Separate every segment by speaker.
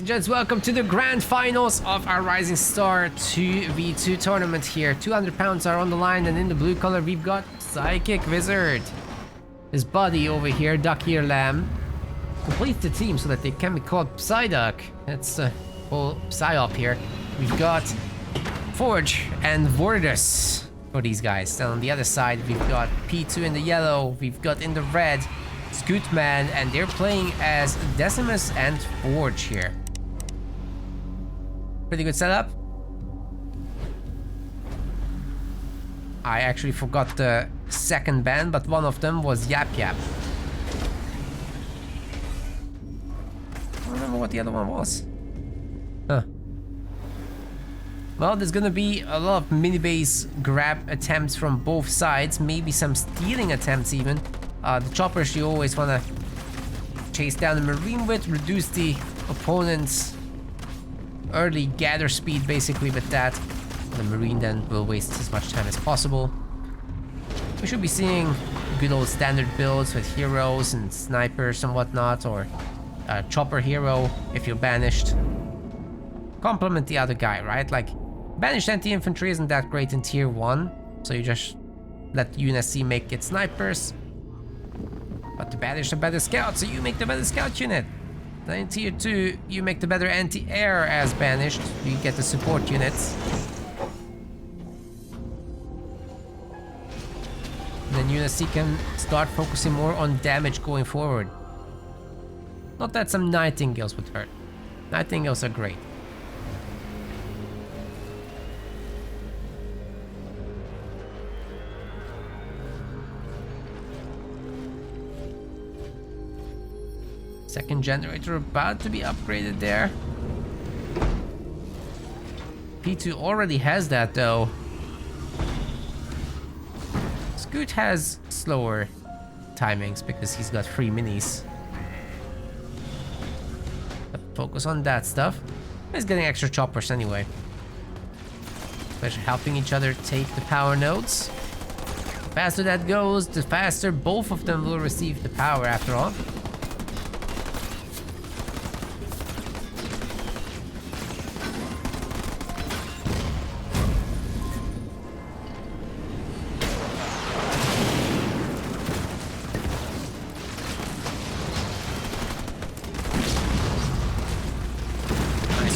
Speaker 1: and gents, welcome to the grand finals of our Rising Star 2v2 tournament here. 200 pounds are on the line, and in the blue color we've got Psychic Wizard. His buddy over here, Duck Ear Lamb, complete the team so that they can be called Psyduck. That's a whole psyop here. We've got Forge and Vordus for these guys. Then on the other side we've got P2 in the yellow, we've got in the red Scootman, and they're playing as Decimus and Forge here. Pretty good setup. I actually forgot the second band, but one of them was Yap Yap. I don't remember what the other one was. Huh. Well, there's gonna be a lot of mini-base grab attempts from both sides, maybe some stealing attempts even. The choppers you always want to chase down the Marine with, reduce the opponent's early gather speed basically with that. The Marine then will waste as much time as possible. We should be seeing good old standard builds with heroes and snipers and whatnot, or a chopper hero if you're banished. Complement the other guy, right? Like, banished anti-infantry isn't that great in tier 1, so you just let UNSC make it snipers. But the banished are better scouts, so you make the better scout unit. Then in tier 2, you make the better anti-air as banished. You get the support units. And then UNSC can start focusing more on damage going forward. Not that some Nightingales would hurt. Nightingales are great. Second generator about to be upgraded there. P2 already has that though. Scoot has slower timings because he's got 3 minis. But focus on that stuff. He's getting extra choppers anyway. Especially helping each other take the power nodes. The faster that goes, the faster both of them will receive the power after all.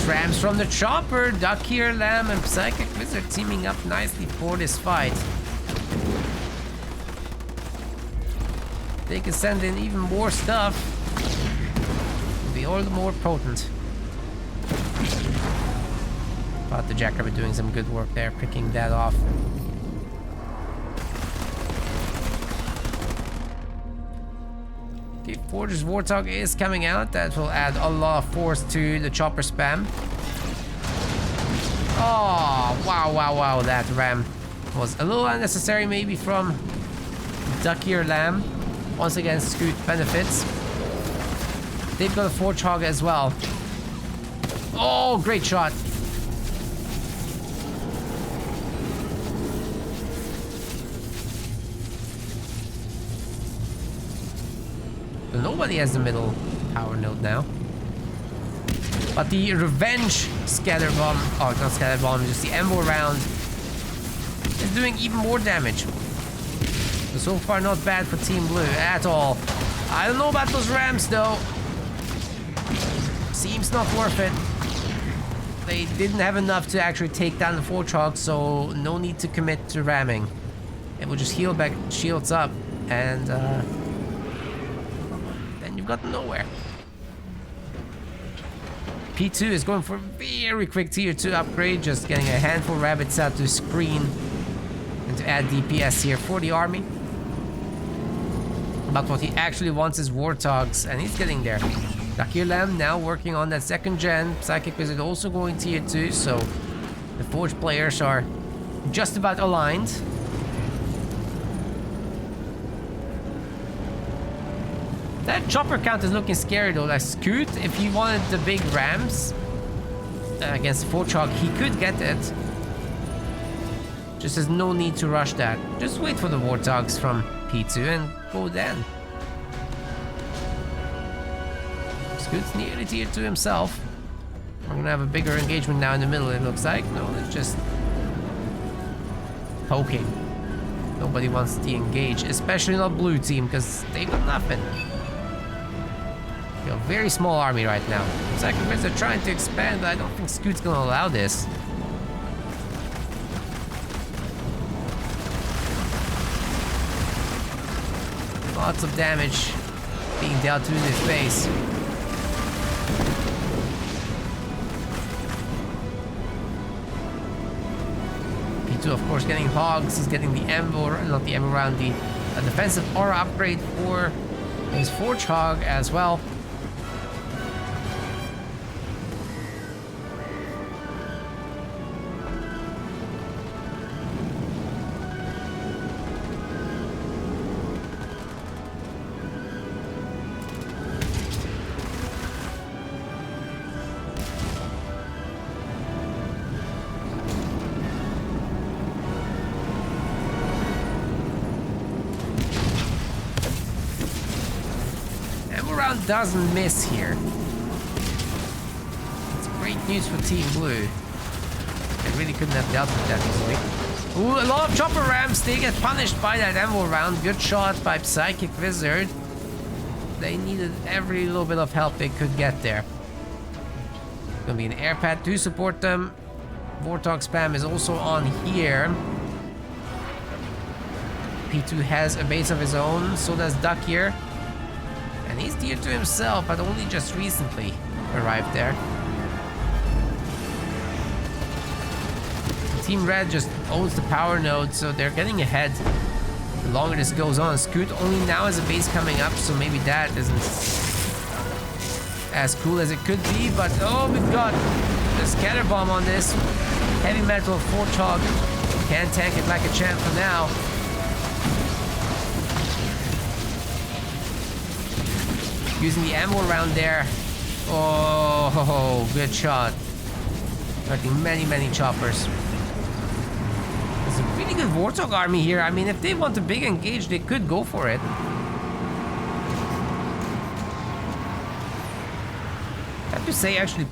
Speaker 1: Rams from the chopper, Duck Ear Lamb and Psychic Wizard teaming up nicely for this fight. They can send in even more stuff. It'll be all the more potent. But the Jackrabbit doing some good work there, picking that off. Forge's Warthog is coming out. That will add a lot of force to the chopper spam. Oh, wow. That ram was a little unnecessary maybe from Duck Ear Lamb. Once again, Scoot benefits. They've got a Forge Hog as well. Oh, great shot. Nobody has the middle power node now. But the Revenge Scatter Bomb, oh, not Scatter Bomb, just the Envo round is doing even more damage. So far not bad for Team Blue at all. I don't know about those rams though. Seems not worth it. They didn't have enough to actually take down the Forge Hog, so no need to commit to ramming. It will just heal back shields up, and you've got nowhere. P2 is going for a very quick tier 2 upgrade, just getting a handful of rabbits out to screen and to add DPS here for the army. But what he actually wants is Warthogs, and he's getting there. Duck Ear Lamb now working on that second gen. Psychic Wizard also going tier 2, so the Forge players are just about aligned. That chopper count is looking scary though. Like Scoot, if he wanted the big rams against Forge Hog, he could get it. Just there's no need to rush that. Just wait for the Warthogs from P2 and go then. Scoot's nearly tier 2 himself. We're gonna have a bigger engagement now in the middle, it looks like. No, it's just poking. Nobody wants to engage, especially not blue team, because they got nothing. A very small army right now. Sacrifice are trying to expand, but I don't think Scoot's gonna allow this. Lots of damage being dealt through this base. P2, of course, getting hogs. He's getting the Emerald, not the Emerald round, the defensive aura upgrade for his Forge Hog as well. Doesn't miss here. It's great news for Team Blue. They really couldn't have dealt with that easily. Ooh, a lot of chopper ramps. They get punished by that Emerald round. Good shot by Psychic Wizard. They needed every little bit of help they could get there. Gonna be an air pad to support them. Vortog spam is also on here. P2 has a base of his own. So does Duck here. And he's dear to himself, but only just recently arrived there. Team Red just owns the power node, so they're getting ahead. The longer this goes on, Scoot only now has a base coming up, so maybe that isn't as cool as it could be. But oh, we've got the scatter bomb on this. Heavy metal Forge Hog can tank it like a champ for now. Using the ammo around there. Oh, good shot. Hurting many choppers. There's a really good Warthog army here. I mean, if they want a big engage, they could go for it. I have to say, actually,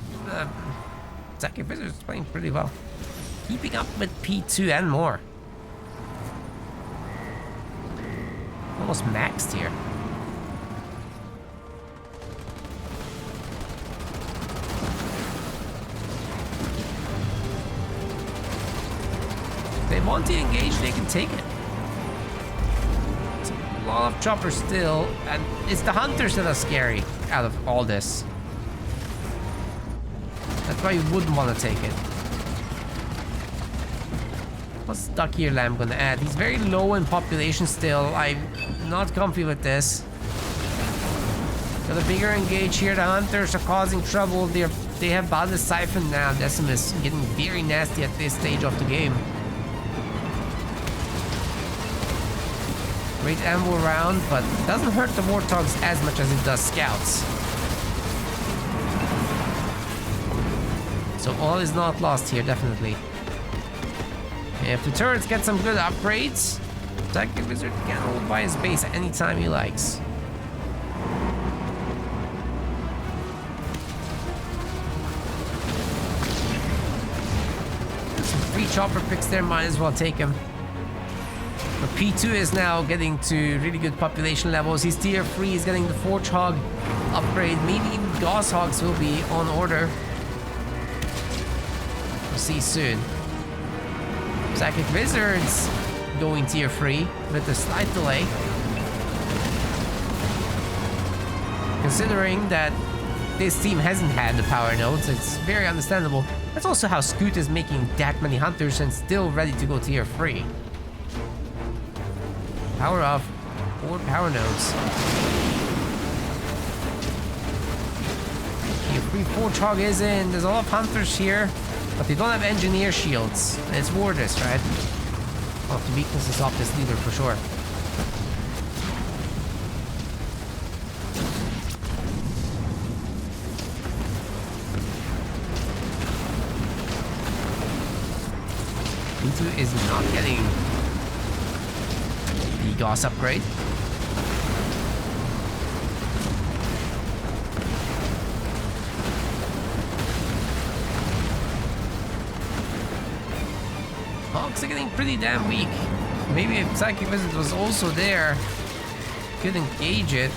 Speaker 1: Sacrifice is playing pretty well. Keeping up with P2 and more. Almost maxed here. They want to engage, they can take it. It's a lot of choppers still, and it's the hunters that are scary out of all this. That's why you wouldn't want to take it. What's Duck Ear Lamb gonna add? He's very low in population still. I'm not comfy with this. Got a bigger engage here. The hunters are causing trouble. They have Baldur's Siphon now. Decimus getting very nasty at this stage of the game. Great ammo around, but it doesn't hurt the Warthogs as much as it does Scouts. So all is not lost here, definitely. If the turrets get some good upgrades, Psychic Wizard can hold by his base anytime he likes. Some free chopper picks there, might as well take him. But P2 is now getting to really good population levels. He's tier 3, he's getting the Forge Hog upgrade. Maybe even Gauss Hogs will be on order. We'll see soon. Psychic Wizards going tier 3 with a slight delay. Considering that this team hasn't had the power nodes, it's very understandable. That's also how Scoot is making that many hunters and still ready to go tier 3. Power off, 4 power nodes. Tier 3 Forge Hog is in. There's a lot of hunters here, but they don't have engineer shields. And it's Wardus, right? One of the weaknesses of this leader for sure. P2 is not getting the Gauss upgrade. Hawks are getting pretty damn weak. Maybe if Psychic Visit was also there, could engage it.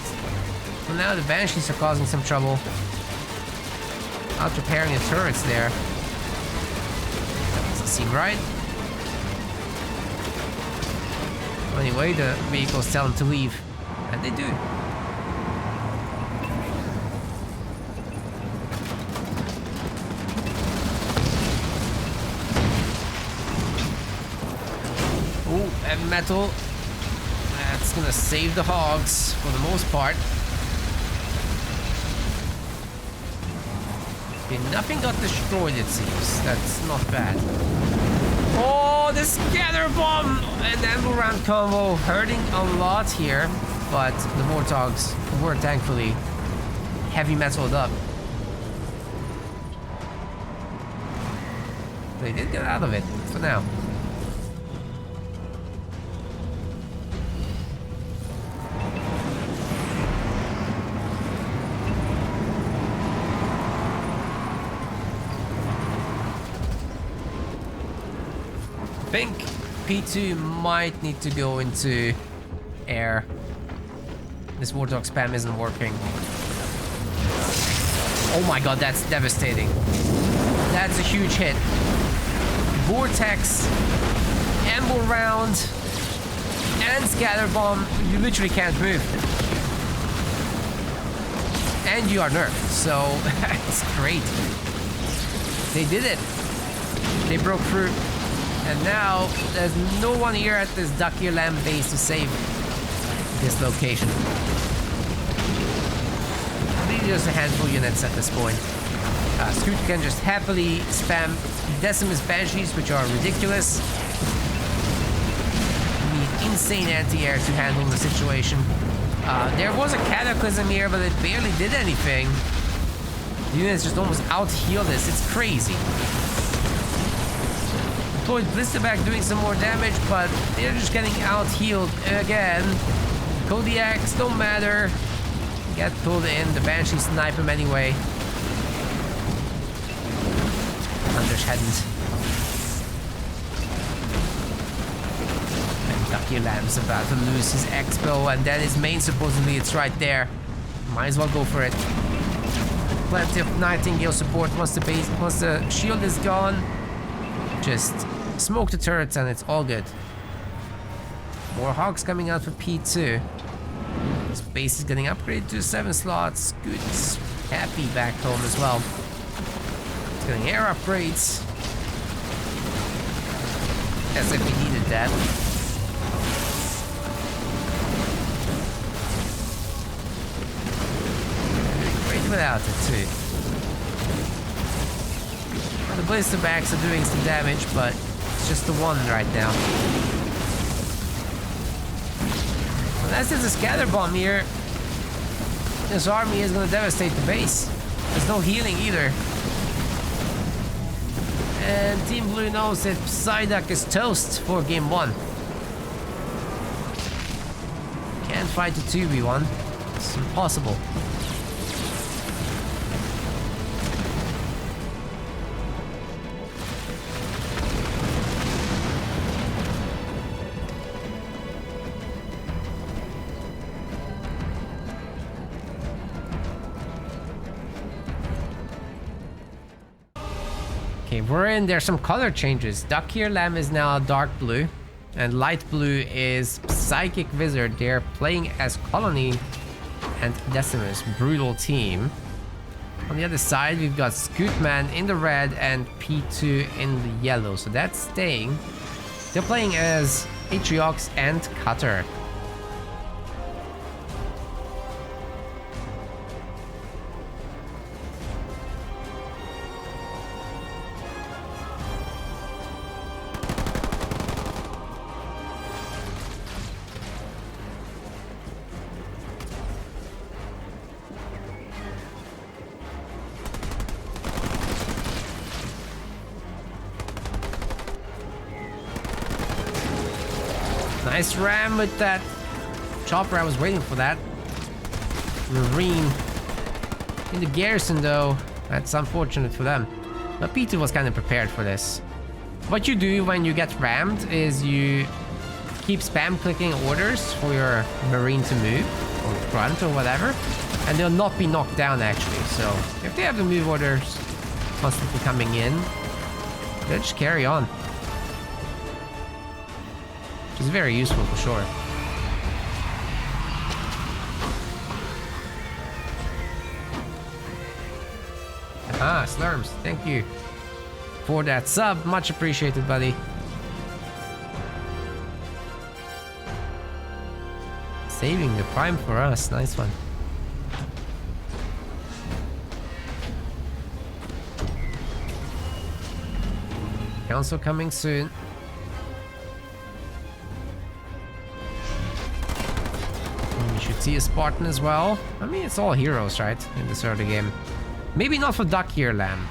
Speaker 1: Well, now the Banshees are causing some trouble. Out repairing the turrets there. That doesn't seem right. Anyway, the vehicles tell them to leave. And they do. Oh, heavy metal. That's gonna save the Hogs for the most part. Okay, nothing got destroyed, it seems. That's not bad. Oh, the scatter bomb and Anvil round combo hurting a lot here, but the Warthogs were thankfully heavy metaled up. They did get out of it for now. I think P2 might need to go into air. This Warthog spam isn't working. Oh my god, that's devastating. That's a huge hit. Vortex, Anvil round, and scatter bomb. You literally can't move. And you are nerfed, so it's great. They did it. They broke through. And now, there's no one here at this Ducky Lamb base to save this location. Maybe just a handful of units at this point. Scoot can just happily spam Decimus Banshees, which are ridiculous. You need insane anti-air to handle the situation. There was a Cataclysm here, but it barely did anything. The units just almost out-heal this. It's crazy. Deployed Blisterback doing some more damage, but they're just getting out-healed again. Kodiaks don't matter. Get pulled in. The Banshees snipe him anyway. Hunters hadn't. And Ducky Lamb's about to lose his Expo, and then his main, supposedly it's right there. Might as well go for it. Plenty of Nightingale support once the shield is gone. Just smoke the turrets and it's all good. More Hogs coming out for P2. This base is getting upgraded to 7 slots. Good. Happy back home as well. It's getting air upgrades. As if we needed that. Great without it too. The Blisterbacks are doing some damage, but it's just the one right now. Unless there's a scatter bomb here, this army is going to devastate the base. There's no healing either. And Team Blue knows that Psyduck is toast for game 1. Can't fight the 2v1. It's impossible. Okay, we're in. There's some color changes. Ducky Lamb is now dark blue, and light blue is Psychic Wizard. They're playing as Colony and Decimus. Brutal team. On the other side, we've got Scootman in the red and P2 in the yellow. So that's staying. They're playing as Atriox and Cutter. Nice ram with that chopper. I was waiting for that. Marine in the garrison though. That's unfortunate for them. But P2 was kind of prepared for this. What you do when you get rammed is you keep spam clicking orders for your marine to move, or grunt, or whatever, and they'll not be knocked down actually. So if they have the move orders constantly coming in, they'll just carry on. Which is very useful for sure. Ah, Slurms, thank you for that sub. Much appreciated, buddy. Saving the prime for us. Nice one. Council coming soon. And we should see a Spartan as well. I mean, it's all heroes, right? In this early game. Maybe not for Duck here, Lamb.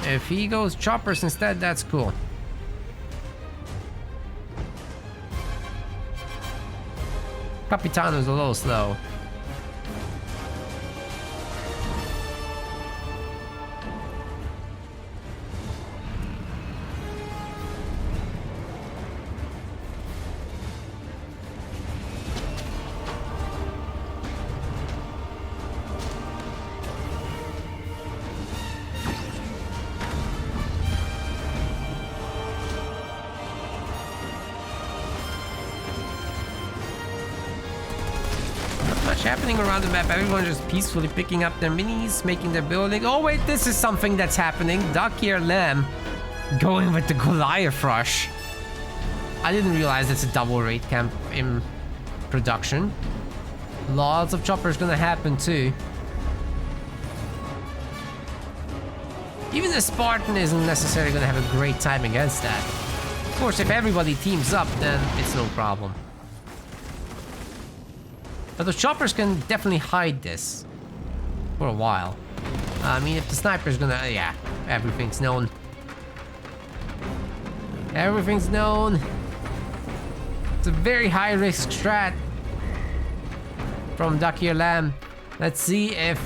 Speaker 1: If he goes choppers instead, that's cool. Capitano's a little slow. Happening around the map. Everyone just peacefully picking up their minis, making their building. Oh wait, this is something that's happening. Duck here, Lamb going with the Goliath rush. I didn't realize it's a double raid camp in production. Lots of choppers gonna happen too. Even the Spartan isn't necessarily gonna have a great time against that. Of course, if everybody teams up, then it's no problem. But the choppers can definitely hide this for a while. I mean, if the sniper's gonna... yeah, everything's known. Everything's known. It's a very high-risk strat from Duck Here Lamb. Let's see if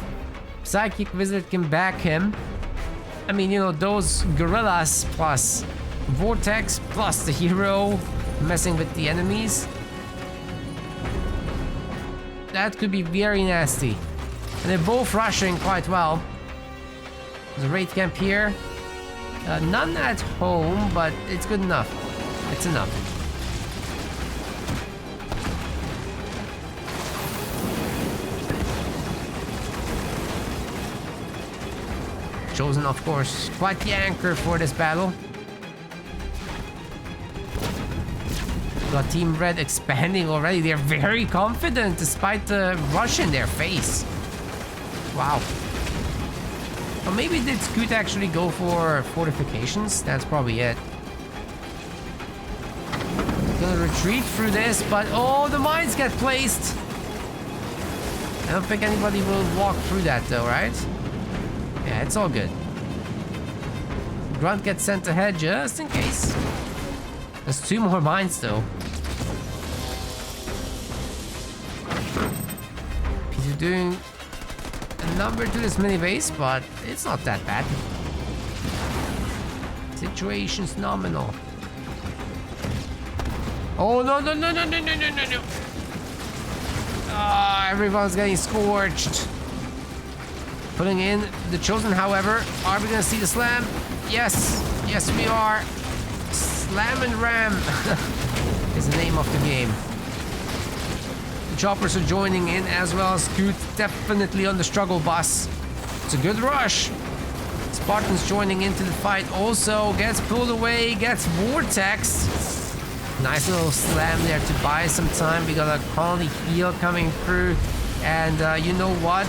Speaker 1: Psychic Wizard can back him. I mean, you know, those gorillas plus Vortex plus the hero messing with the enemies. That could be very nasty. And they're both rushing quite well. There's a raid camp here. None at home, but it's good enough. It's enough. Chosen, of course, quite the anchor for this battle. Got Team Red expanding already. They're very confident despite the rush in their face. Wow. Or maybe did Scoot actually go for fortifications? That's probably it. Gonna retreat through this, but oh, the mines get placed. I don't think anybody will walk through that though, right? Yeah, it's all good. Grunt gets sent ahead just in case. There's 2 more mines though. He's doing a number to this mini base, but it's not that bad. Situation's nominal. Oh no no no no no no no no no! Ah, everyone's getting scorched. Putting in the Chosen, however. Are we gonna see the slam? Yes, yes we are. Slam and Ram is the name of the game. The choppers are joining in as well. Scoot definitely on the struggle bus. It's a good rush. Spartan's joining into the fight also. Gets pulled away, gets Vortex. Nice little slam there to buy some time. We got a colony heal coming through. And you know what?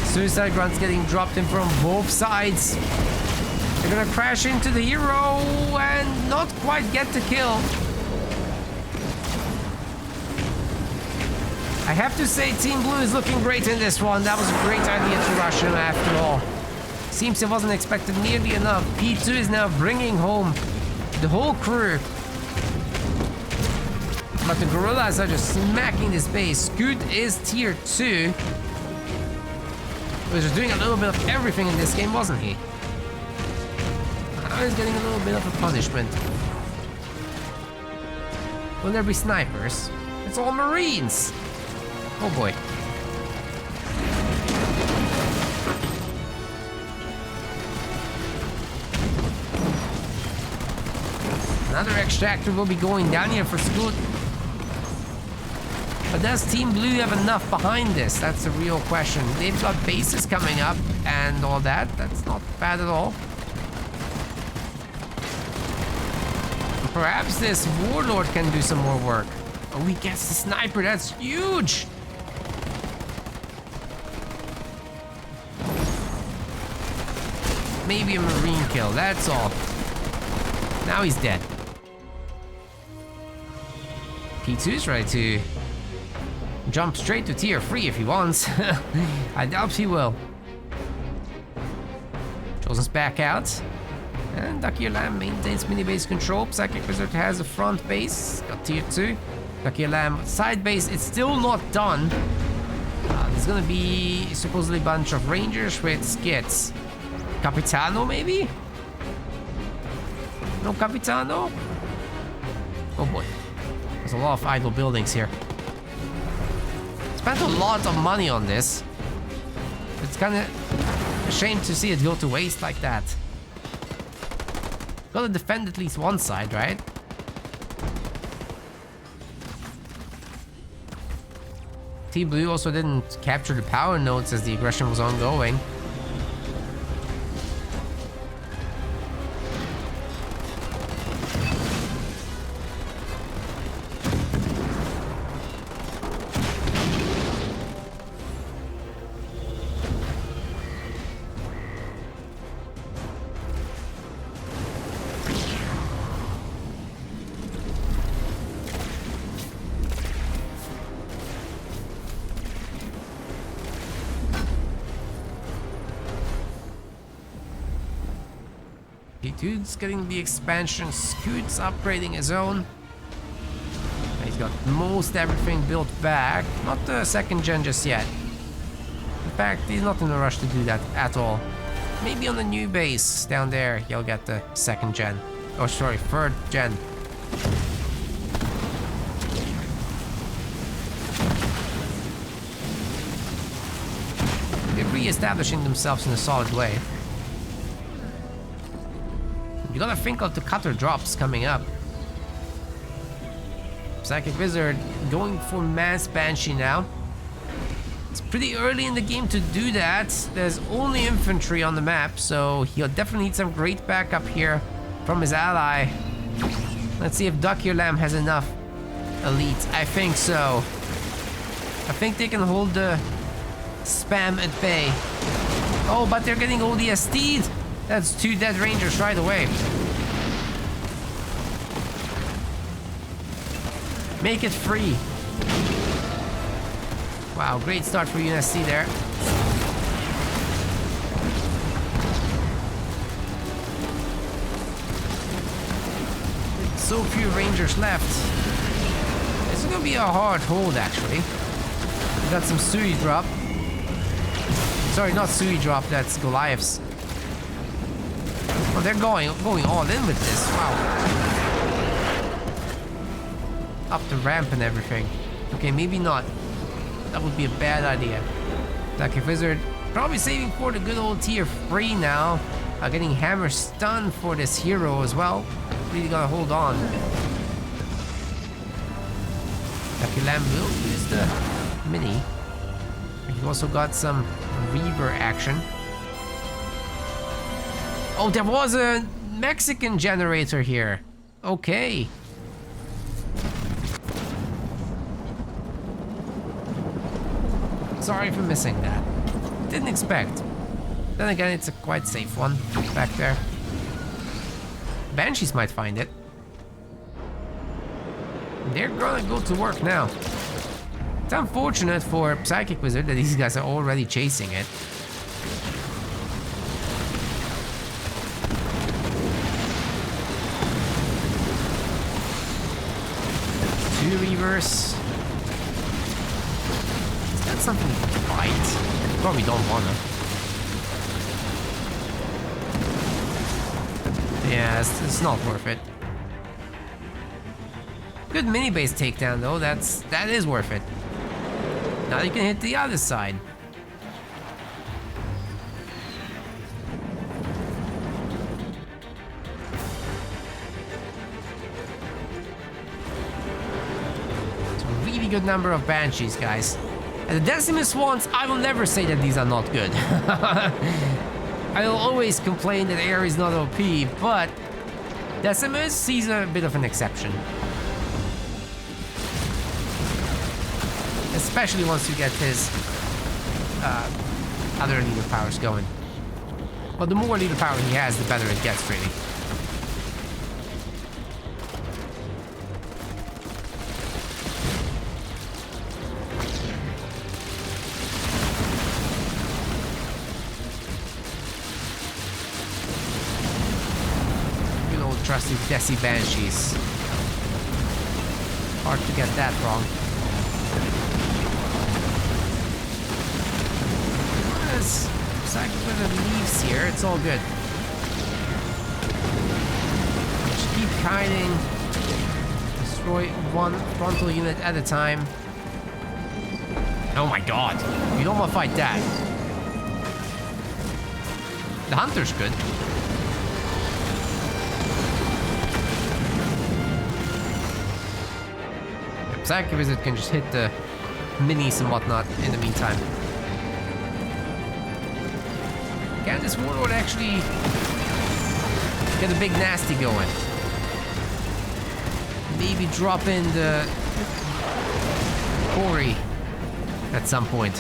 Speaker 1: Suicide Grunt's getting dropped in from both sides. They're gonna crash into the hero and not quite get the kill. I have to say Team Blue is looking great in this one. That was a great idea to rush him after all. Seems it wasn't expected nearly enough. P2 is now bringing home the whole crew. But the gorillas are just smacking this base. Scoot is tier 2. He was just doing a little bit of everything in this game, wasn't he? Now he's getting a little bit of a punishment. Will there be snipers? It's all Marines! Oh boy. Another extractor will be going down here for Scoot. But does Team Blue have enough behind this? That's the real question. They've got bases coming up and all that. That's not bad at all. Perhaps this Warlord can do some more work. Oh, he gets the sniper. That's huge. Maybe a Marine kill. That's all. Now he's dead. P2's ready to jump straight to tier 3 if he wants. I doubt he will. Chosen's back out. And Ducky Lamb maintains mini-base control. Psychic Wizard has a front base. Got tier 2. Ducky Lamb side base. It's still not done. There's gonna be supposedly a bunch of Rangers with skits. Capitano maybe? No Capitano? Oh boy. There's a lot of idle buildings here. Spent a lot of money on this. It's kind of a shame to see it go to waste like that. Gotta defend at least one side, right? Team Blue also didn't capture the power nodes as the aggression was ongoing. Dude's getting the expansion. Scoot's upgrading his own. He's got most everything built back. Not the second gen just yet. In fact, he's not in a rush to do that at all. Maybe on the new base down there, he'll get the second gen. Oh, sorry, third gen. They're re-establishing themselves in a solid way. You gotta think of the cutter drops coming up. Psychic Wizard going for Mass Banshee now. It's pretty early in the game to do that. There's only infantry on the map, so he'll definitely need some great backup here from his ally. Let's see if Ducky Lamb has enough elites. I think so. I think they can hold the spam at bay. Oh, but they're getting ODST'd. That's 2 dead Rangers right away. Make it free. Wow, great start for UNSC there. So few Rangers left. This is gonna be a hard hold actually. We got some Sui drop. Sorry, not Sui drop, that's Goliaths. Oh, they're going all in with this. Wow. Up the ramp and everything. Okay, maybe not. That would be a bad idea. Psychic Wizard probably saving for the good old tier 3 now. Getting hammer stun for this hero as well. Really gotta hold on. Ducky Lamb will use the mini. He also got some Reaver action. Oh, there was a Mexican generator here. Okay. Sorry for missing that. Didn't expect. Then again, it's a quite safe one back there. Banshees might find it. They're gonna go to work now. It's unfortunate for Psychic Wizard that these guys are already chasing it. Reavers. Is that something to fight? Probably don't wanna. Yeah, it's not worth it. Good mini base takedown though, that is worth it. Now you can hit the other side. It's a really good number of Banshees, guys. And the Decimus ones, I will never say that these are not good. I will always complain that Air is not OP, but Decimus, he's a bit of an exception. Especially once you get his other leader powers going. Well, the more leader power he has, the better it gets, really. Good old trusty Desi Banshees. Hard to get that wrong. Psyduck leaves here, it's all good. Just keep kiting. Destroy one frontal unit at a time. Oh my god, you don't want to fight that. The Hunter's good. The Psychic Wizard can just hit the minis and whatnot in the meantime. Can this Warlord actually get a big nasty going? Maybe drop in the Corey at some point.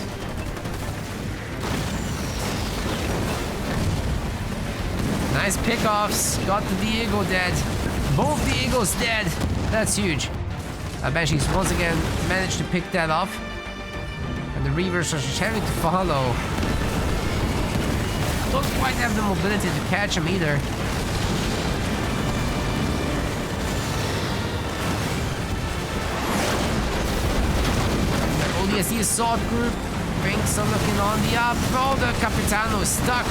Speaker 1: Nice pickoffs. Got the Diego dead. Both Diegos dead. That's huge. Banshees once again managed to pick that off. And the Reavers are just having to follow. Don't quite have the mobility to catch him either. The ODST assault group. Binks are looking on the up. Oh, the Capitano is stuck.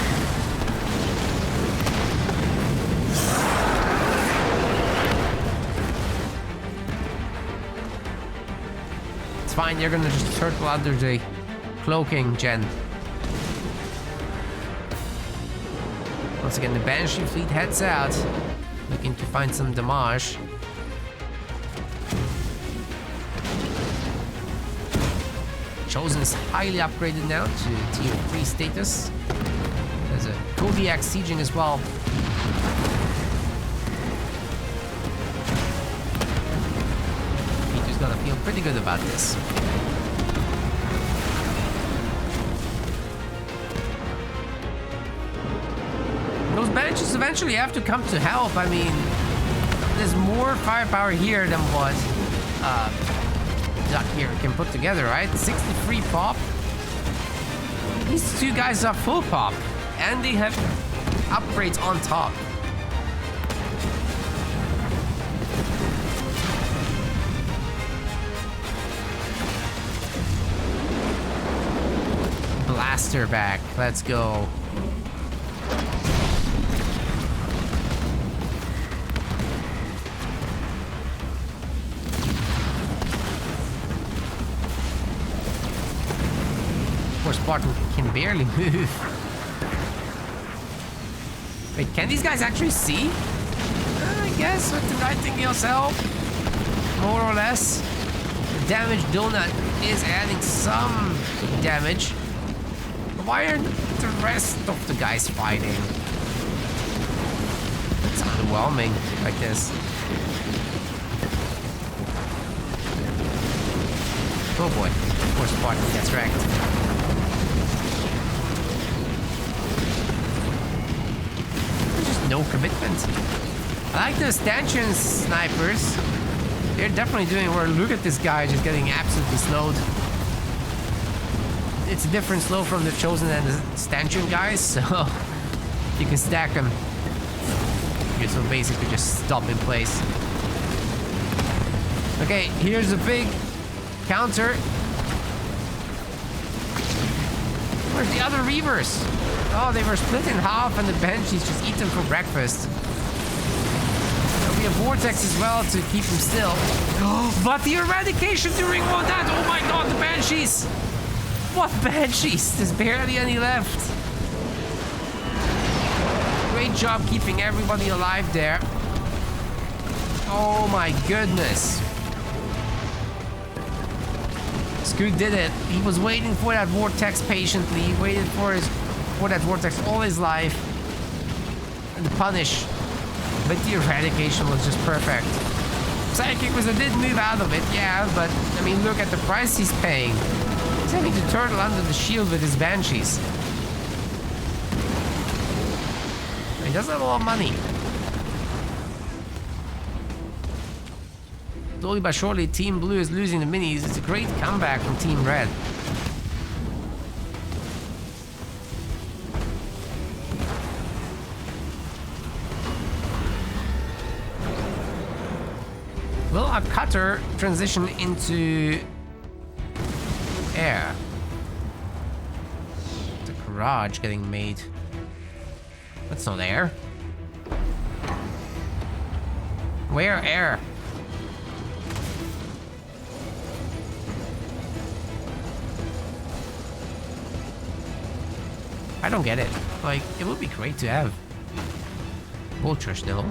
Speaker 1: It's fine, you're gonna just turtle under the cloaking gen. Once again, the Banshee fleet heads out, looking to find some damage. Chosen is highly upgraded now to tier 3 status. There's a Kodiak sieging as well. Peter's gonna feel pretty good about this. Those Banshees eventually have to come to help. I mean, there's more firepower here than what Duck here can put together, right? 63 pop. These two guys are full pop, and they have upgrades on top. Blaster back. Let's go. Spartan can barely move. Wait, can these guys actually see? I guess with the Nightingale's help, more or less. The damage donut is adding some damage. Why aren't the rest of the guys fighting? It's underwhelming like this. Oh boy, of course Spartan gets wrecked. No commitment. I like the stanchion snipers. They're definitely doing work. Look at this guy just getting absolutely slowed. It's a different slow from the Chosen and the stanchion guys, so you can stack them. You so basically just stop in place. Okay, here's a big counter. Where's the other Reavers? Oh, they were split in half and the Banshees just eat them for breakfast. Maybe a vortex as well to keep him still. But the eradication during all that! Oh my god, the banshees! What banshees? There's barely any left. Great job keeping everybody alive there. Oh my goodness. Scoot did it. He was waiting for that vortex patiently. He waited for that vortex all his life. And the punish. But the eradication was just perfect. Psychic Wizard did move out of it, yeah, but I mean, look at the price he's paying. He's having to turtle under the shield with his banshees. He doesn't have a lot of money. Slowly but surely, Team Blue is losing the minis. It's a great comeback from Team Red. Will a cutter transition into air? The garage getting made. That's not air. Where air? I don't get it. Like, it would be great to have Vulture still.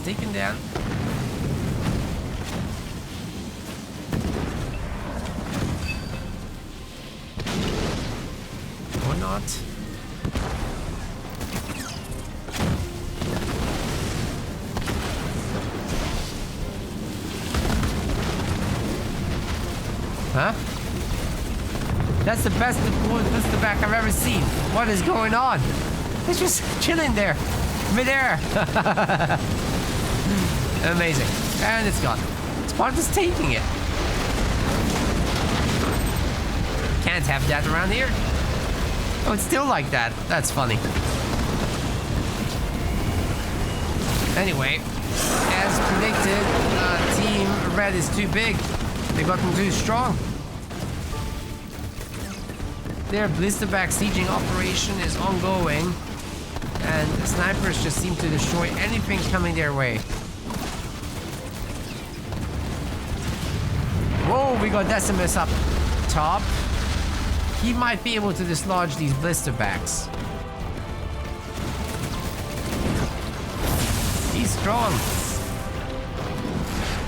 Speaker 1: Taken down. Or not. Huh? That's the best blister back I've ever seen. What is going on? It's just chilling there. Midair. Amazing. And it's gone. Sparta's taking it. Can't have that around here. Oh, it's still like that. That's funny. Anyway, as predicted, Team Red is too big. They got them too strong. Their blisterback sieging operation is ongoing, and the snipers just seem to destroy anything coming their way. Whoa, we got Decimus up top. He might be able to dislodge these blisterbacks. He's strong.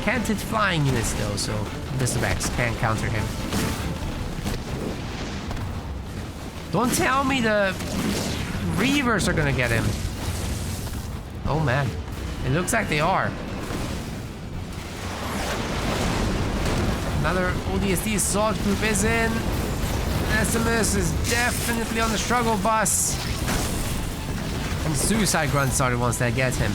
Speaker 1: Can't hit flying units though, so blisterbacks can't counter him. Don't tell me the Reavers are gonna get him. Oh man, it looks like they are. Another ODST assault group is in. Decimus is definitely on the struggle bus. And suicide grunts are the ones that get him.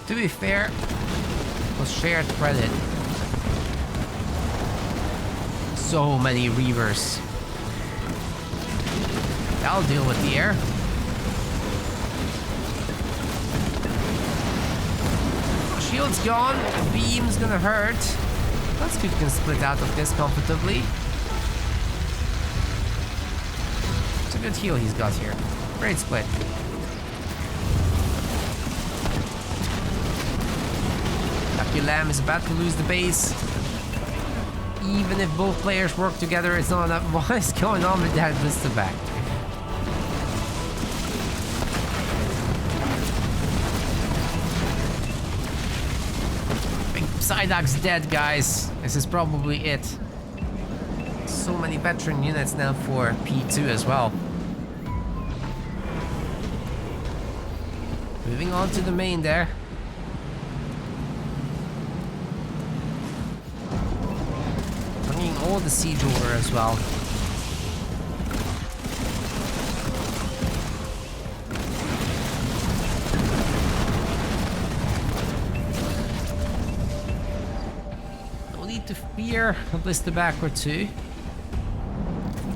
Speaker 1: To be fair, it was shared credit. So many Reavers. I'll deal with the air. Shield's gone. Beam's gonna hurt. That's good. Can split out of this comfortably. It's a good heal he's got here. Great split. Lucky Lamb is about to lose the base. Even if both players work together, it's not enough. What is going on with that blisterback? Psyduck's dead, guys. This is probably it. So many veteran units now for P2 as well. Moving on to the main there. Bringing all the siege over as well. No need to fear a blister back or two.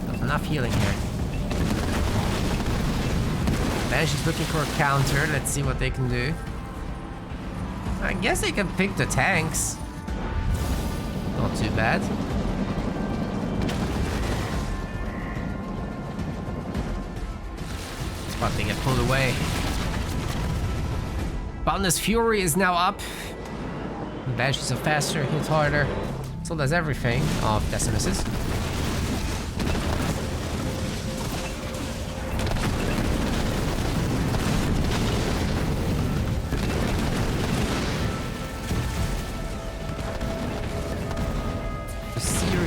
Speaker 1: Got enough healing here. Banshee's looking for a counter. Let's see what they can do. I guess they can pick the tanks. Not too bad. But they get pulled away. Boundless Fury is now up. Banshees are faster, hit harder. So does everything of Decimuses.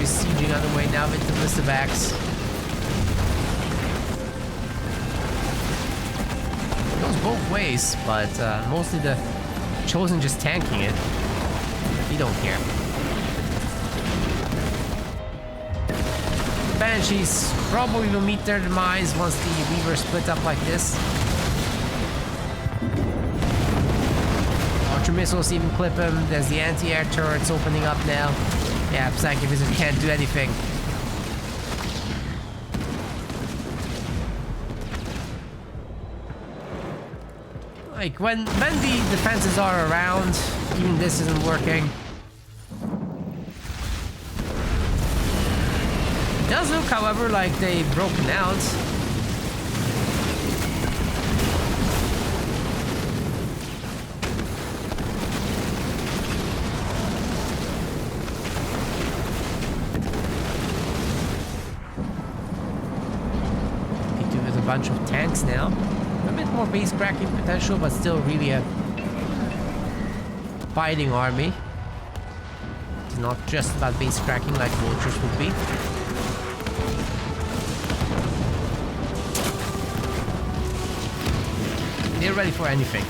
Speaker 1: Sieging on the way now with the Blisterbacks. It goes both ways, but mostly the Chosen just tanking it. We don't care. Banshees probably will meet their demise once the Weavers split up like this. Archer missiles even clip him. There's the anti-air turrets opening up now. Yeah, Psychic Wizard can't do anything. Like, when the defenses are around, even this isn't working. It does look, however, like they've broken out. Bunch of tanks now. A bit more base cracking potential, but still really a fighting army. It's not just about base cracking like vultures would be. They're ready for anything.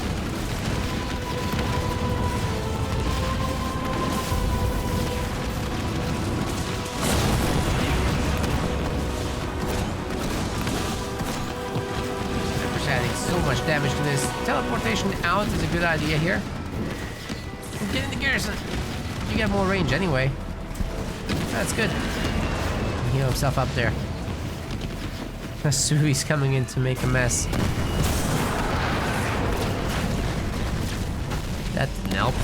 Speaker 1: So much damage to this. Teleportation out is a good idea here. Get in the garrison. You get more range anyway. That's good. Heal himself up there. Sui's coming in to make a mess. That didn't help.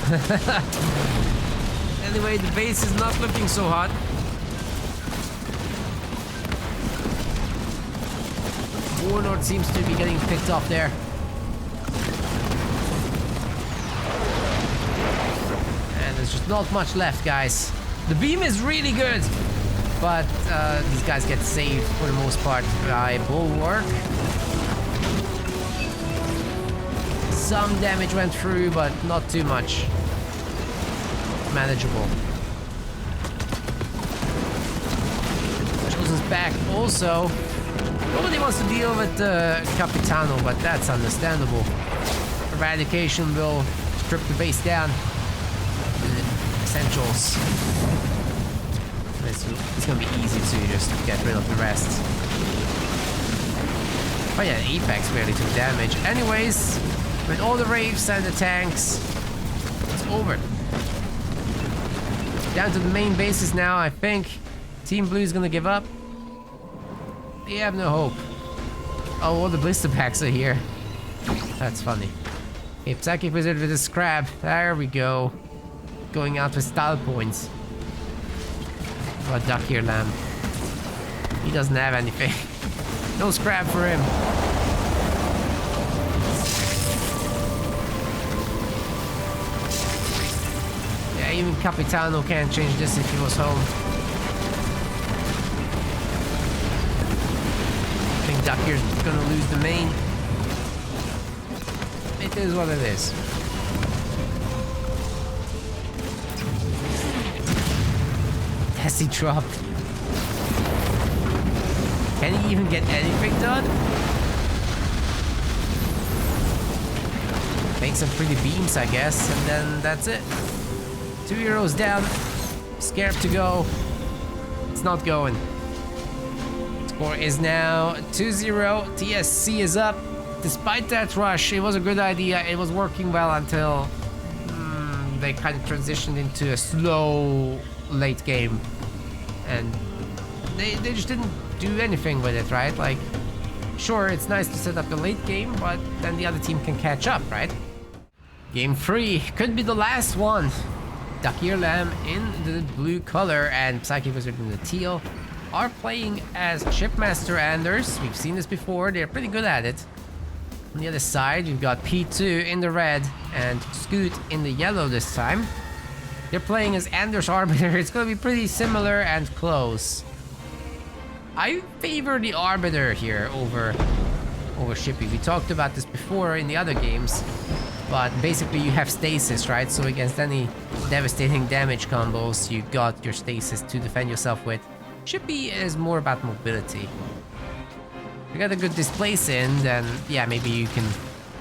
Speaker 1: Anyway, the base is not looking so hot. Warlord seems to be getting picked off there. And there's just not much left, guys. The beam is really good, but these guys get saved for the most part by Bulwark. Some damage went through, but not too much. Manageable. Chosen's back also. Nobody wants to deal with Capitano, but that's understandable. Eradication will strip the base down. Essentials. It's gonna be easy to just get rid of the rest. Oh yeah, Apex barely took damage. Anyways, with all the Wraiths and the tanks, it's over. Down to the main bases now, I think. Team Blue is gonna give up. They have no hope. Oh, all the blister packs are here. That's funny. Okay, Psychic Wizard with a scrap. There we go. Going out with style points. Oh, duck here, lamb. He doesn't have anything. No scrap for him. Yeah, even Capitano can't change this if he was home. I think Duck here's gonna lose the main. It is what it is. Tessie drop. Can he even get anything done? Make some pretty beams, I guess, and then that's it. 2 heroes down. Scared to go. It's not going. Score is now 2-0. TSC is up. Despite that rush, it was a good idea. It was working well until they kind of transitioned into a slow late game. And they just didn't do anything with it, right? Like, sure, it's nice to set up the late game, but then the other team can catch up, right? Game 3 could be the last one. Ducky Lamb in the blue color and Psychic Wizard in the teal are playing as Shipmaster Anders. We've seen this before. They're pretty good at it. On the other side, you've got P2 in the red and Scoot in the yellow this time. They're playing as Anders Arbiter. It's going to be pretty similar and close. I favor the Arbiter here over Shippy. We talked about this before in the other games. But basically you have stasis, right? So against any devastating damage combos, you got your stasis to defend yourself with. Shippy is more about mobility. If you got a good displace in, then yeah, maybe you can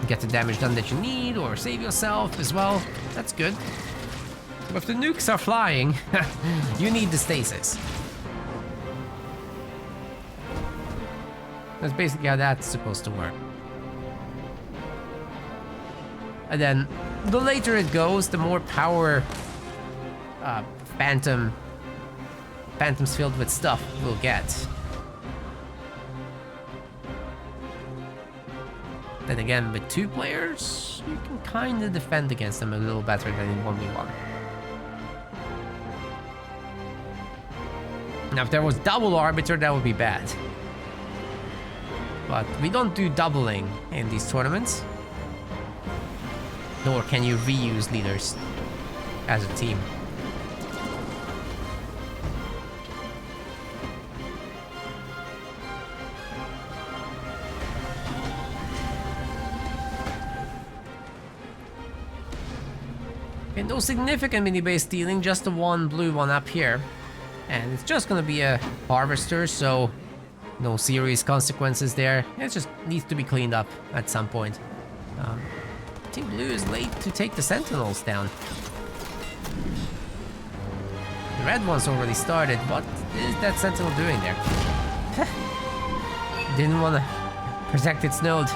Speaker 1: get the damage done that you need or save yourself as well. That's good. But if the nukes are flying, you need the stasis. That's basically how that's supposed to work. And then, the later it goes, the more power phantoms filled with stuff will get. Then again, with 2 players, you can kind of defend against them a little better than in 1v1. Now, if there was double Arbiter, that would be bad. But we don't do doubling in these tournaments. Nor can you reuse leaders as a team. Okay, no significant mini-base stealing, just the one blue one up here. And it's just gonna be a harvester, so no serious consequences there. It just needs to be cleaned up at some point. Team Blue is late to take the Sentinels down. The red one's already started. What is that Sentinel doing there? Didn't want to protect its node.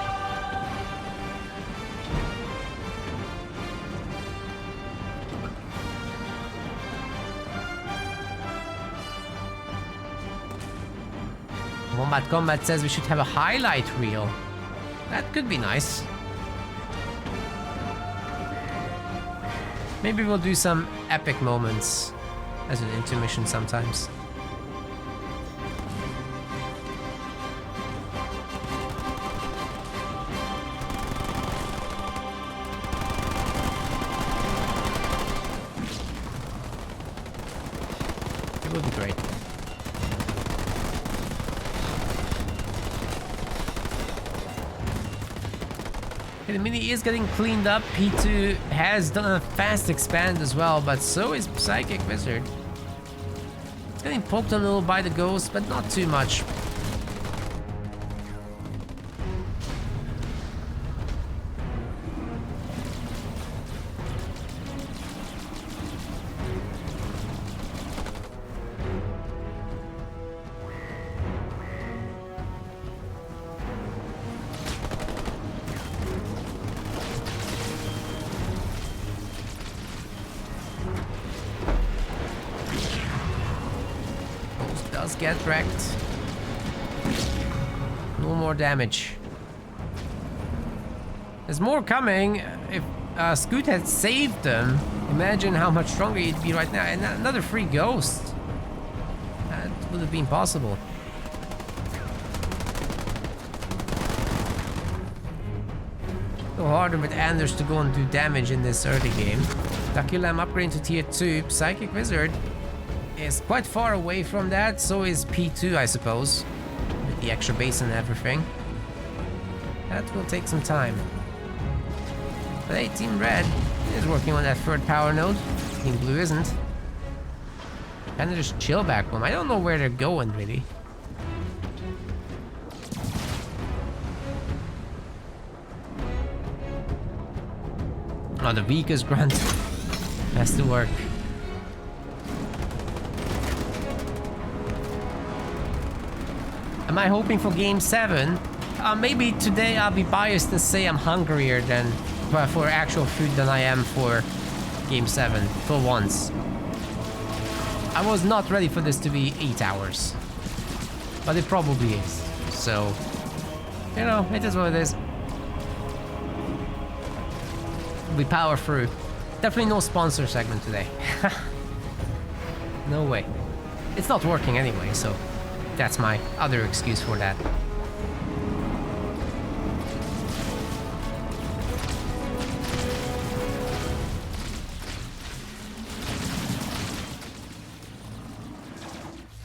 Speaker 1: Wombat Combat says we should have a highlight reel. That could be nice. Maybe we'll do some epic moments as an intermission sometimes. It would be great. Okay, the mini is getting cleaned up. P2 has done a fast expand as well, but so is Psychic Wizard. It's getting poked a little by the ghost, but not too much. Does get wrecked. No more damage. There's more coming. If Scoot had saved them, imagine how much stronger he'd be right now. And another free ghost. That would have been possible. So harder with Anders to go and do damage in this early game. Ducky Lamb upgrading to tier 2. Psychic Wizard is quite far away from that, so is P2, I suppose, with the extra base and everything. That will take some time. But hey, Team Red is working on that third power node. Team Blue isn't. Kinda just chill back home. I don't know where they're going, really. Oh, the weakest grunt has to work. Am I hoping for Game 7? Maybe today I'll be biased and say I'm hungrier than for actual food than I am for Game 7 for once. I was not ready for this to be 8 hours, but it probably is. So, you know, it is what it is. We power through. Definitely no sponsor segment today. No way. It's not working anyway, so that's my other excuse for that.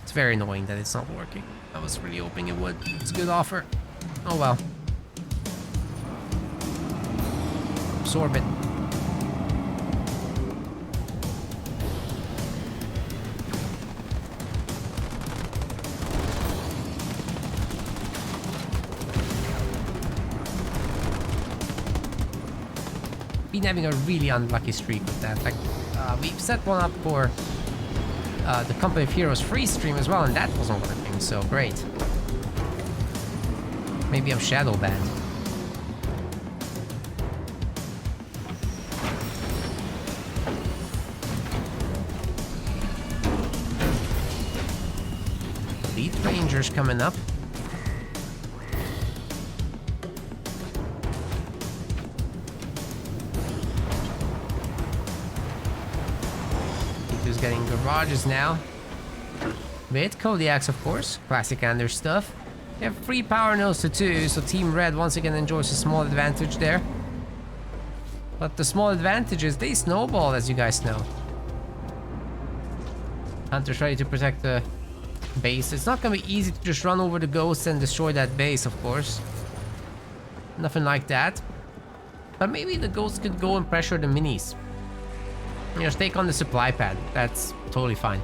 Speaker 1: It's very annoying that it's not working. I was really hoping it would. It's a good offer. Oh well. Absorb it. Been having a really unlucky streak with that. Like, we've set one up for the Company of Heroes free stream as well, and that wasn't working, so great. Maybe I'm shadow banned. Elite Rangers coming up. Who's getting garages now? With Kodiaks, of course. Classic Anders stuff. They have free power nodes to 2, so Team Red once again enjoys a small advantage there. But the small advantages, they snowball, as you guys know. Hunter's ready to protect the base. It's not gonna be easy to just run over the ghosts and destroy that base, of course. Nothing like that. But maybe the ghosts could go and pressure the minis. You know, take on the supply pad. That's totally fine.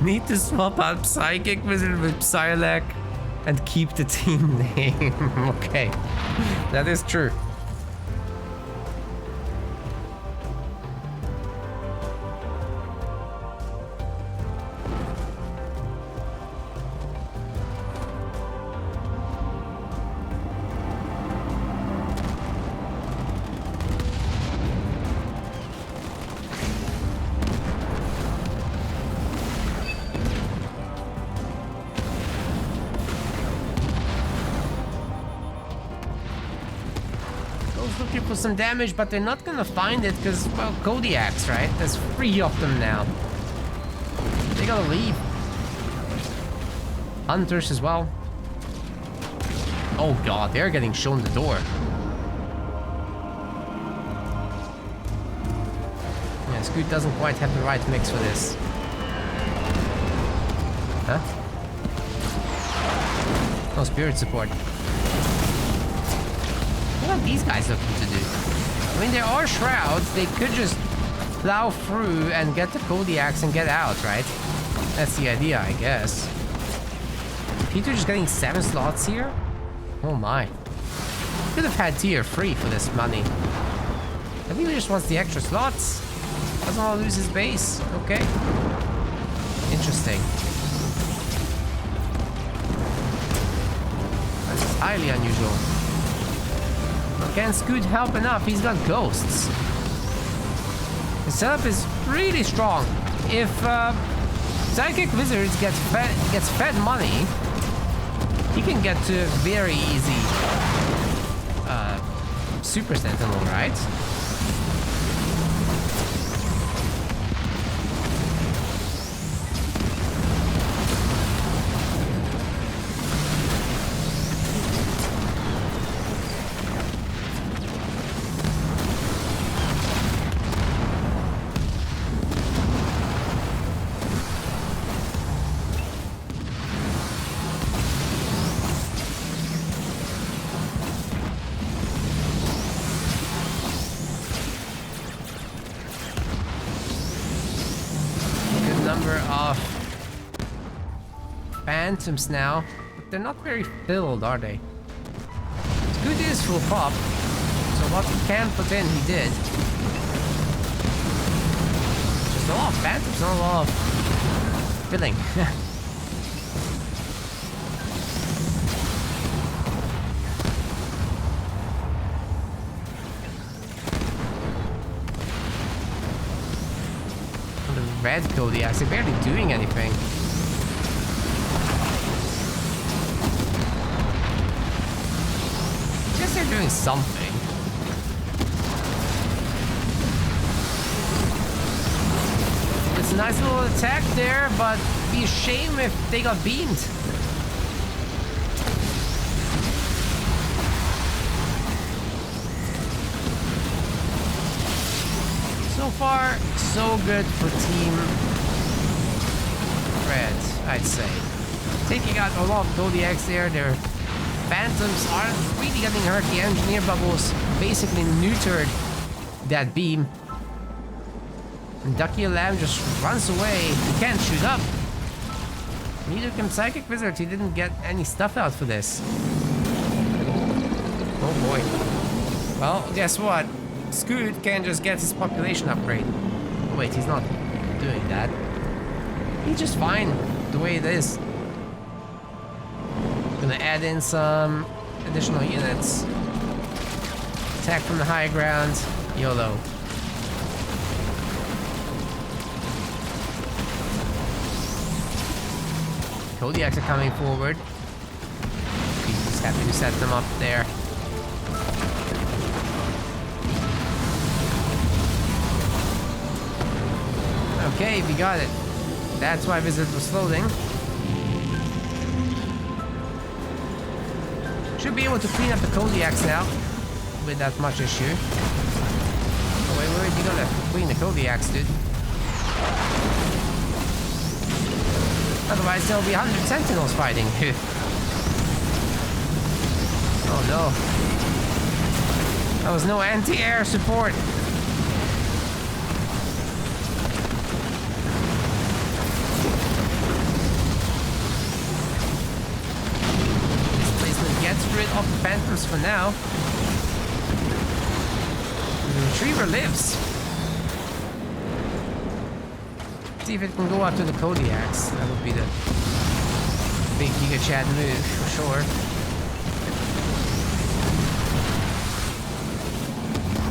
Speaker 1: Need to swap out Psychic Wizard with Psyduck and keep the team name. Okay, that is true. Looking for some damage, but they're not gonna find it because, well, Kodiaks, right? There's 3 of them now. They gotta leave. Hunters as well. Oh god, they're getting shown the door. Yeah, Scoot doesn't quite have the right mix for this. Huh? No spirit support. What are these guys looking to do? I mean, there are shrouds. They could just plow through and get the Kodiaks and get out, right? That's the idea, I guess. Peter just getting 7 slots here? Oh my. Could have had tier 3 for this money. I think he just wants the extra slots. Doesn't want to lose his base. Okay. Interesting. That's highly unusual. Can Scoot help enough? He's got ghosts. The setup is really strong. If Psychic Wizards gets fed money, he can get to a very easy Super Sentinel, right? number of phantoms now, but they're not very filled, are they? Scoot is full pop, so what he can put in, he did. Just a lot of phantoms, not a lot of filling. Red Kodiaks, they're barely doing anything. I guess they're doing something. It's a nice little attack there, but it'd be a shame if they got beamed. So far, so good for Team Red, I'd say. Taking out a lot of Kodiaks there, their Phantoms aren't really getting hurt. The Engineer Bubbles basically neutered that beam. And Ducky Lamb just runs away. He can't shoot up. Neither can Psychic Wizard. He didn't get any stuff out for this. Oh boy. Well, guess what? Scoot can just get his population upgrade. Oh, wait, he's not doing that. He's just fine the way it is. Gonna add in some additional units. Attack from the high ground. YOLO. Kodiaks are coming forward. He's just happy to set them up there. Okay, we got it. That's why Wizard was loading. Should be able to clean up the Kodiaks now with that much issue. Oh, wait, you're gonna clean the Kodiaks, dude. Otherwise, there'll be 100 Sentinels fighting. Oh no. There was no anti-air support. Gets rid of the Phantoms for now. The Retriever lives. See if it can go after the Kodiaks. That would be the big Giga Chad move for sure.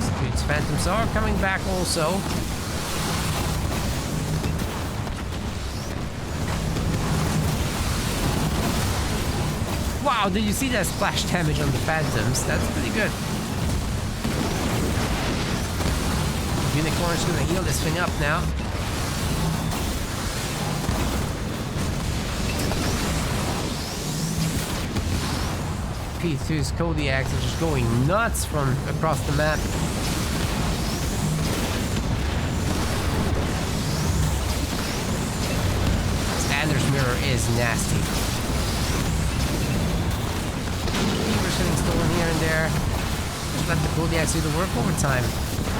Speaker 1: Scoot's Phantoms are coming back also. Wow, did you see that splash damage on the Phantoms? That's pretty good. Unicorn's gonna heal this thing up now. P2's Kodiaks are just going nuts from across the map. Stander's mirror is nasty. Stolen here and there. Just let the Kodiaks do the work over time.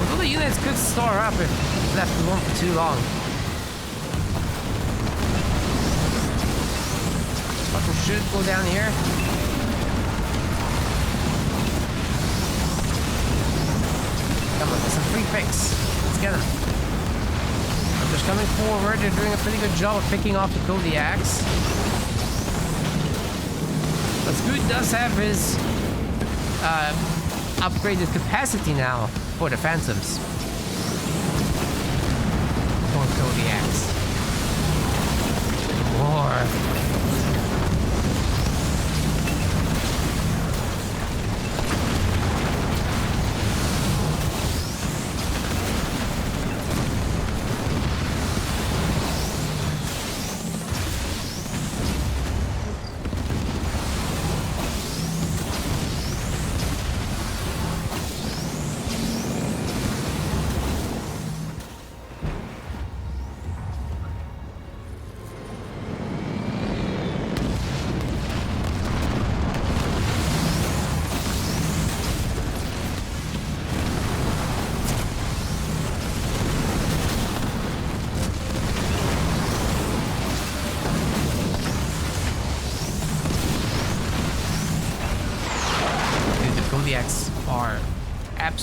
Speaker 1: Although the units could store up if left alone for too long. Fucking should go down here. Come on, there's some free picks. Let's get them. They're just coming forward. They're doing a pretty good job of picking off the Kodiaks. But Scoot does have his upgraded capacity now for the Phantoms. More Kodiaks. More.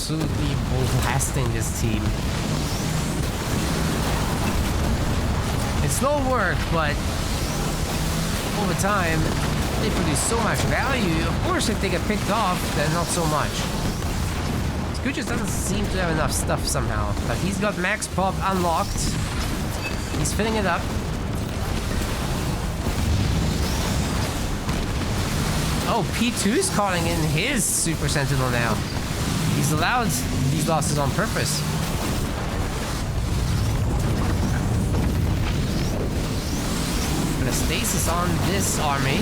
Speaker 1: absolutely blasting this team. It's slow work, but over time, they produce so much value. Of course, if they get picked off, then not so much. Scoot just doesn't seem to have enough stuff somehow, but he's got max pop unlocked. He's filling it up. Oh, P2's calling in his Super Sentinel now. He's allowed these losses on purpose. Put a stasis on this army.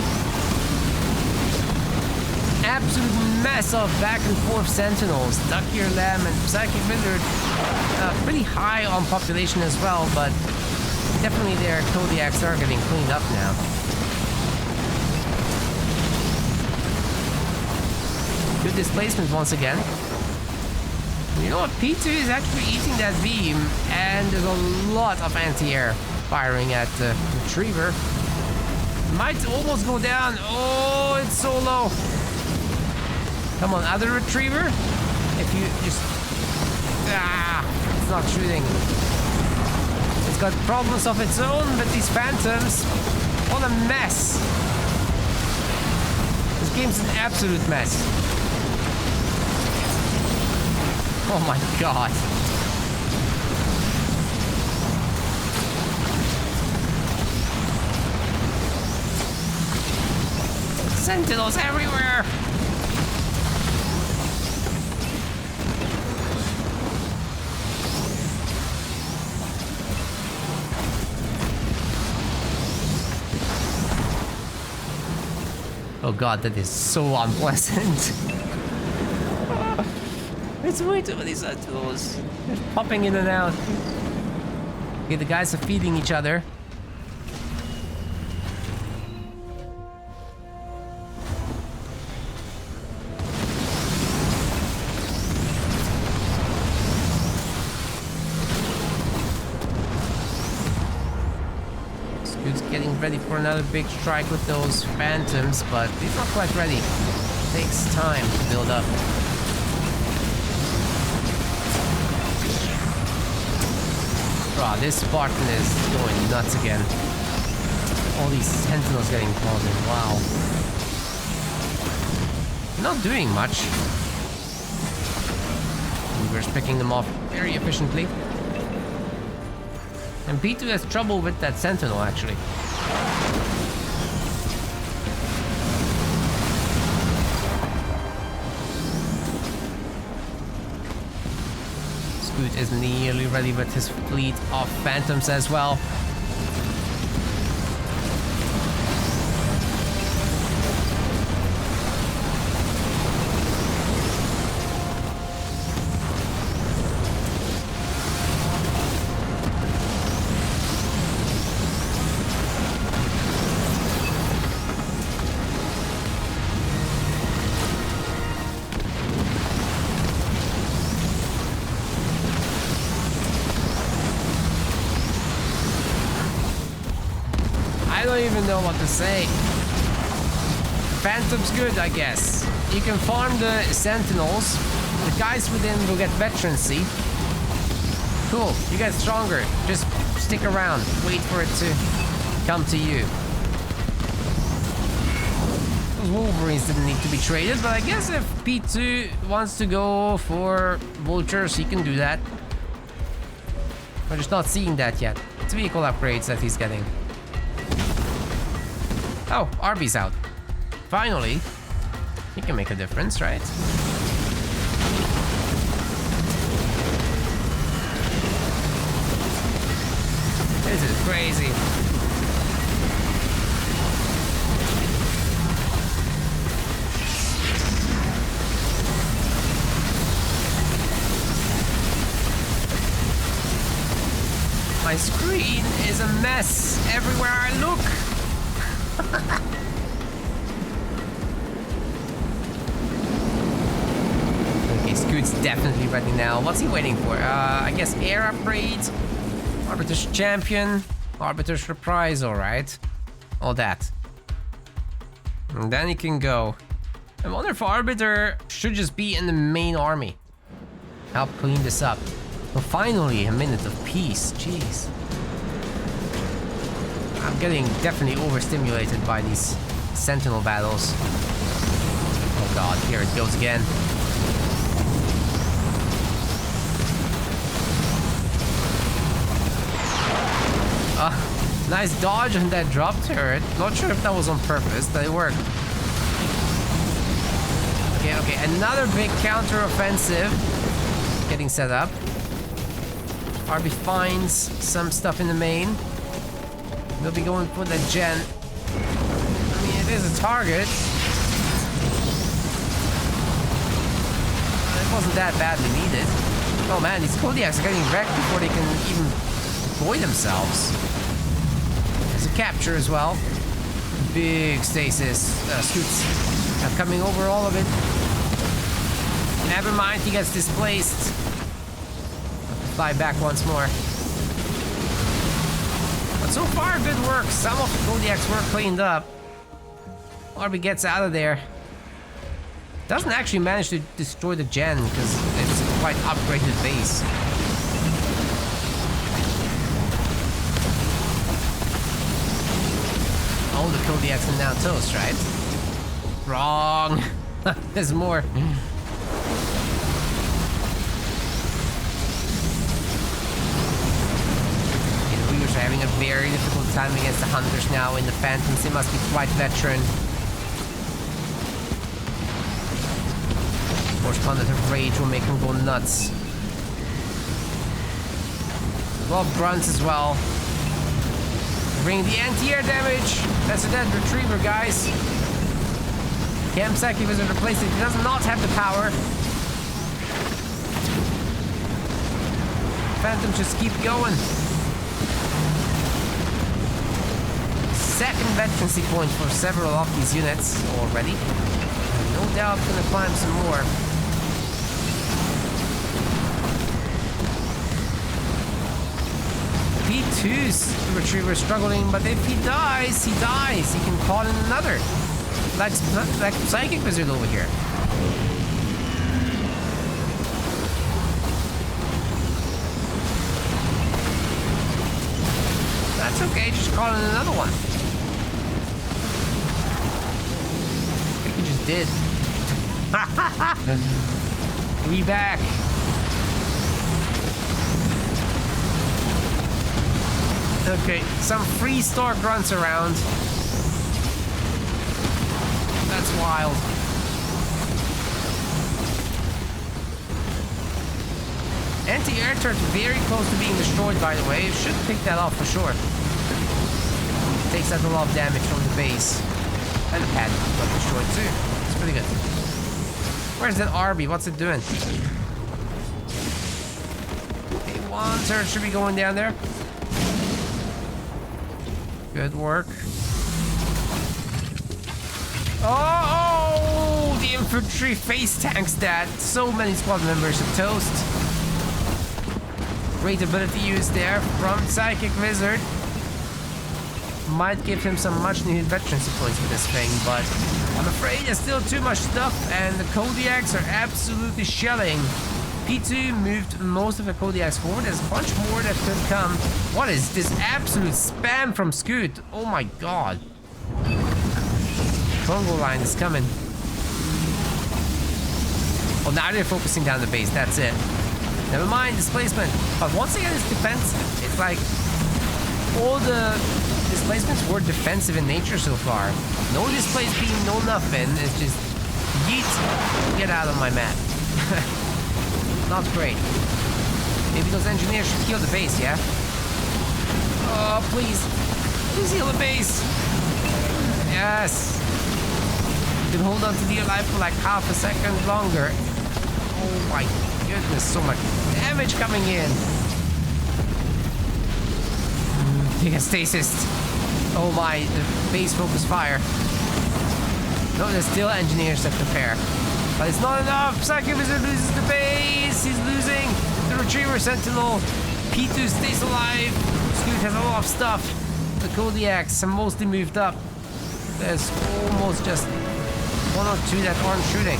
Speaker 1: Absolute mess of back and forth Sentinels. Duck Ear Lamb and Psychic Wizard pretty high on population as well, but definitely their Kodiaks are getting cleaned up now. Good displacement once again. You know what? P2 is actually eating that beam, and there's a lot of anti-air firing at the Retriever. Might almost go down. Oh, it's so low. Come on, other Retriever. If you just... it's not shooting. It's got problems of its own, but these Phantoms... What a mess. This game's an absolute mess. Oh my god. Sentinels everywhere! Oh god, that is so unpleasant. It's way too many Sentinels. They're popping in and out. Okay, the guys are feeding each other. Scoot's getting ready for another big strike with those Phantoms, but he's not quite ready. It takes time to build up. Wow, this Spartan is going nuts again. All these Sentinels getting called in. Wow. Not doing much. Weaver's picking them off very efficiently. And P2 has trouble with that Sentinel, actually. Scoot is nearly ready with his fleet of Phantoms as well. I don't even know what to say. Phantom's good, I guess. You can farm the Sentinels. The guys within will get veterancy. Cool, you get stronger. Just stick around. Wait for it to come to you. Those Wolverines didn't need to be traded, but I guess if P2 wants to go for Vultures, he can do that. We're just not seeing that yet. It's vehicle upgrades that he's getting. Oh, Arby's out. Finally. He can make a difference, right? This is crazy. My screen is a mess everywhere I look. Okay, Scoot's definitely ready now. What's he waiting for? I guess air upgrades, Arbiter's Champion, Arbiter's Reprisal, right? All that. And then he can go. I wonder if Arbiter should just be in the main army. help clean this up. But finally, a minute of peace. Jeez. I'm getting definitely overstimulated by these sentinel battles. Oh god, here it goes again. Nice dodge on that drop turret. Not sure if that was on purpose, but it worked. Okay, another big counter-offensive getting set up. RB finds some stuff in the main. They'll be going for the gen. I mean, it is a target. It wasn't that badly needed. Oh man, these Kodiaks are getting wrecked before they can even deploy themselves. There's a capture as well. Big stasis. Scoots are coming over all of it. Never mind, he gets displaced. Fly back once more. But so far, good work. Some of the Kodiaks were cleaned up. RB gets out of there. Doesn't actually manage to destroy the gen because it's a quite upgraded base. All the Kodiaks are now toast, right? Wrong. There's more. Are having a very difficult time against the hunters now in the Phantoms. They must be quite veteran. Of course, Planet of Rage will make them go nuts. A lot of grunts as well. Bring the anti-air damage. That's a dead retriever, guys. Psychic Wizard replaced it. He does not have the power. Phantoms just keep going. Second veterancy point for several of these units already. No doubt gonna climb some more. P2's retriever struggling, but if he dies, he dies. He can call in another. Like Psychic Wizard over here. That's okay, just call in another one. Did. We back. Okay, some free star grunts around. That's wild. Anti-air turret very close to being destroyed, by the way. Should pick that off for sure. Takes out a lot of damage from the base. And the pad got destroyed too. It's pretty good. Where's that RB? What's it doing? Okay, one turret should be going down there. Good work. Oh, the infantry face tanks that. So many squad members are toast. Great ability use there from Psychic Wizard. Might give him some much needed veterancy points for this thing, but I'm afraid there's still too much stuff and the Kodiaks are absolutely shelling. P2 moved most of the Kodiaks forward. There's a bunch more that could come. What is this absolute spam from Scoot? Oh my god. Congo line is coming. Oh, now they're focusing down the base, that's it. Never mind, displacement. But once again, it's defensive. It's like all the displacements were defensive in nature so far. No displace beam, no nothing. It's just yeet, get out of my map. Not great. Maybe those engineers should heal the base, yeah? Oh, please. Please heal the base. Yes. You can hold on to the alive for like half a second longer. Oh my goodness, so much damage coming in. Take a stasis. Oh my, the base focus fire. No, there's still engineers to prepare. But it's not enough. Psychic Wizard loses the base. He's losing the Retriever Sentinel. P2 stays alive. Scoot has a lot of stuff. The Kodiaks are mostly moved up. There's almost just one or two that aren't shooting.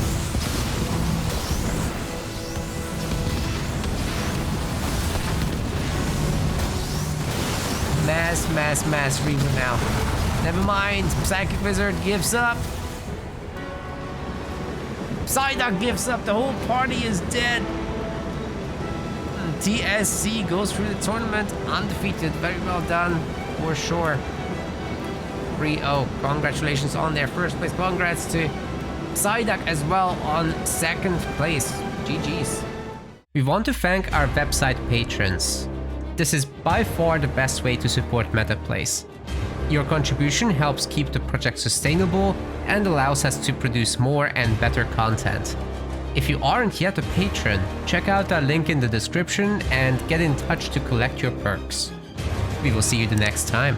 Speaker 1: Mass Reaver now. Never mind, Psychic Wizard gives up. Psyduck gives up, the whole party is dead. TSC goes through the tournament undefeated. Very well done, for sure. 3-0. Congratulations on their first place. Congrats to Psyduck as well on second place. GG's. We want to thank our website patrons. This is by far the best way to support MetaPlays. Your contribution helps keep the project sustainable and allows us to produce more and better content. If you aren't yet a patron, check out our link in the description and get in touch to collect your perks. We will see you the next time.